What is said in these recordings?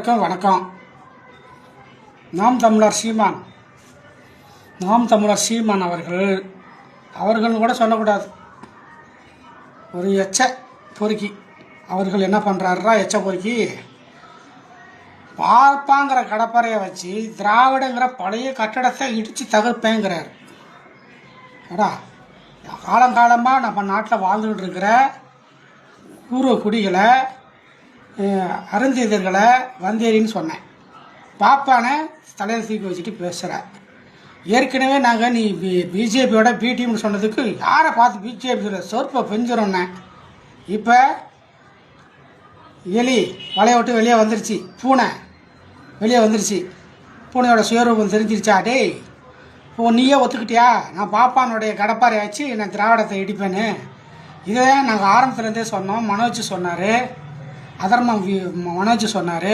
வணக்கம். நாம் தமிழர் சீமான் அவர்கள் கூட சொல்லக்கூடாது. ஒரு எச்ச பொறுக்கி அவர்கள் என்ன பண்ணுறாருன்னா, எச்ச பொறுக்கி பார்ப்பாங்கிற கடப்பறையை வச்சு திராவிடங்கிற பழைய கட்டடத்தை இடித்து தகர்ப்பேங்கிறார். ஏடா, காலங்காலமாக நம்ம நாட்டில் வாழ்ந்துக்கிட்டு இருக்கிற பூர்வ குடிகளை, அருந்ததியர்களை வந்தேரின்னு சொன்னேன். பாப்பானை தலையில் தூக்கி வச்சுட்டு பேசுகிறேன். ஏற்கனவே நாங்கள் நீ பிஜேபியோட பிடிஎம்னு சொன்னதுக்கு யாரை பார்த்து பிஜேபியில் சொற்ப பெஞ்சிரோன்னே. இப்போ எலி வலையை விட்டு வெளியே வந்துருச்சு, பூனை வெளியே வந்துருச்சு, பூனையோட சுயரூபம் தெரிஞ்சிருச்சா? டேய், இப்போ நீயே ஒத்துக்கிட்டியா நான் பாப்பானுடைய கடப்பாரை வச்சு நான் திராவிடத்தை இடிப்பேன்னு? இதை நாங்கள் ஆரம்பத்துலேருந்தே சொன்னோம். மனோஜ் சொன்னார், அதர்மம் மனோஜ் சொன்னார்,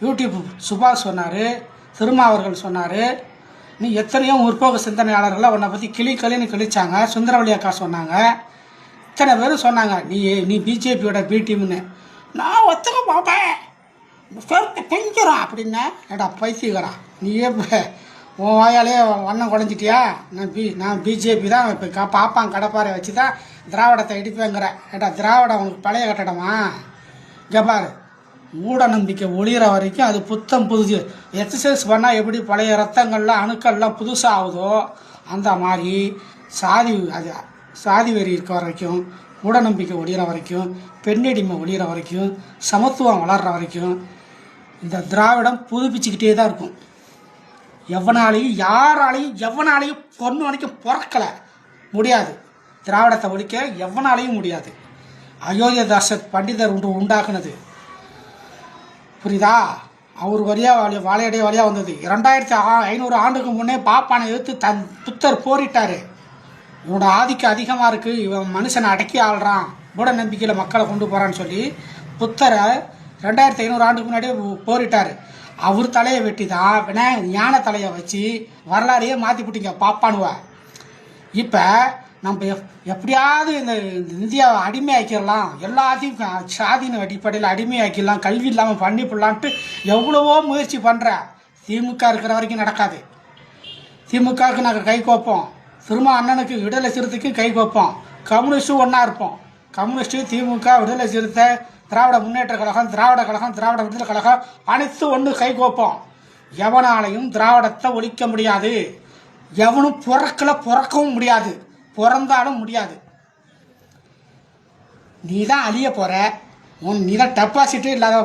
யூடியூப் சுபாஷ் சொன்னார், திருமாவர்கள் சொன்னார். நீ எத்தனையோ முற்போக்கு சிந்தனையாளர்களை உன்னை பற்றி கிளின்னு கிழிச்சாங்க. சுந்தரவழி அக்கா சொன்னாங்க, இத்தனை பேர் சொன்னாங்க நீ பிஜேபியோட பிடிஎம்னு. நான் ஒத்துக்க பார்ப்பேன், பெஞ்சிடும் அப்படின்னா. ஏடா பைத்தியக்காரா, நீயே உன் வாயாலே வண்ணம் குழஞ்சிட்டியா? நான் பிஜேபி தான் இப்போ பாப்பான் கடப்பாரை வச்சு தான் திராவிடத்தை இடிப்பேங்கிற. ஏடா, திராவிடம் உனக்கு பழைய கட்டடமா? ஜபார், மூட நம்பிக்கை ஒளிகிற வரைக்கும் அது புத்தம் புதுசு. எக்ஸசைஸ் பண்ணால் எப்படி பழைய ரத்தங்கள்லாம் அணுக்கள்லாம் புதுசாக ஆகுதோ அந்த மாதிரி சாதி வெறி இருக்க வரைக்கும், மூட நம்பிக்கை ஒளிகிற வரைக்கும், பெண்ணடிமை ஒளிகிற வரைக்கும், சமத்துவம் வளர்கிற வரைக்கும் இந்த திராவிடம் புதுப்பிச்சுக்கிட்டே தான் இருக்கும். எவனாலையும் பொண்ணு வரைக்கும் பிறக்கலை முடியாது. திராவிடத்தை ஒழிக்க எவனாலையும் முடியாது. அயோத்தியதாசர் பண்டிதர் உண்டாக்குனது புரியுதா? அவர் வாழையடைய வழியாக வந்தது. 2500 ஆண்டுக்கு முன்னே பாப்பானை எதிர்த்து தன் புத்தர் போரிட்டார். இவனோட ஆதிக்கம் அதிகமாக இருக்குது, இவன் மனுஷனை அடக்கி ஆள்றான், மூட நம்பிக்கையில் மக்களை கொண்டு போகிறான்னு சொல்லி புத்தரை 2500 ஆண்டுக்கு முன்னாடியே போரிட்டார். அவர் தலையை வெட்டி தான் ஞான தலையை வச்சு வரலாறையே மாற்றி போட்டிங்க பாப்பானுவ. இப்போ நம்ம எப்படியாவது இந்த இந்தியாவை அடிமையாக்கிடலாம், எல்லாத்தையும் சாதின அடிப்படையில் அடிமையாக்கிடலாம், கல்வி இல்லாமல் பண்ணிவிடலான்ட்டு எவ்வளவோ முயற்சி பண்ணுற. திமுக இருக்கிற வரைக்கும் நடக்காது. திமுகவுக்கு நாங்கள் கை கோப்போம், திரும்ப அண்ணனுக்கு விடுதலை சிறுத்தைக்கும் கை கோப்போம், கம்யூனிஸ்ட்டும் ஒன்றா இருப்போம். கம்யூனிஸ்ட்டு, திமுக, விடுதலை சிறுத்தை, திராவிட முன்னேற்ற கழகம், திராவிட கழகம், திராவிட விடுதலை கழகம் அனைத்து ஒன்று கை கோப்போம். எவனாலையும் திராவிடத்தை ஒழிக்க முடியாது. எவனும் பிறக்கவும் முடியாது, பிறந்தாலும் முடியாது. நீ தான் அழிய போகிற. நீ தான் டெபாசிட்டே இல்லாத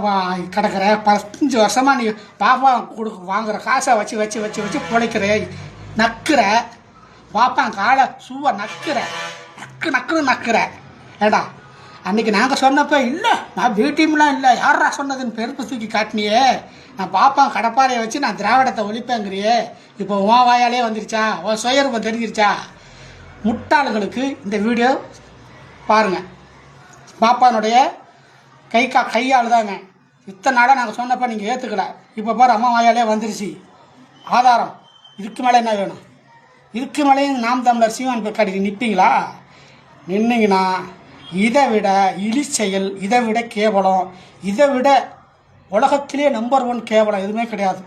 கிடக்கிற. 15 வருஷமாக நீ பாப்பா வாங்குற காசை வச்சு வச்சு வச்சு வச்சு பிழைக்கிற, நக்குற. பாப்பான் காலை சூவை நக்குற, நக்குற. ஏடா, அன்றைக்கி நாங்கள் சொன்னப்போ இல்லை நான் பிடிஎம்லாம் இல்லை, யாரா சொன்னதுன்னு பெருப்பு தூக்கி காட்டினியே. நான் பாப்பான் கடப்பாறையை வச்சு நான் திராவிடத்தை ஒழிப்பேங்கிறியே. இப்போ உன் வாயாலே வந்துருச்சா? உன் சுயரூபம் தெரிஞ்சிருச்சா? முட்டாளுங்களுக்கு இந்த வீடியோ பாருங்கள். பாப்பானுடைய கையால் தாங்க இத்தனை நாளாக நாங்கள் சொன்னப்போ நீங்கள் ஏற்றுக்கல. இப்போ பாரு, அம்மா வாயாலே வந்துருச்சு ஆதாரம். இதுக்கு மேலே என்ன வேணும்? இதுக்கு மேலேயும் நாம் தமிழர் சீமான் காட்டி நிற்பீங்களா? நின்னீங்கன்னா இதை விட இழிச்செயல், இதை விட கேவலம், இதை விட உலகத்திலே நம்பர் 1 கேவலம் எதுவுமே கிடையாது.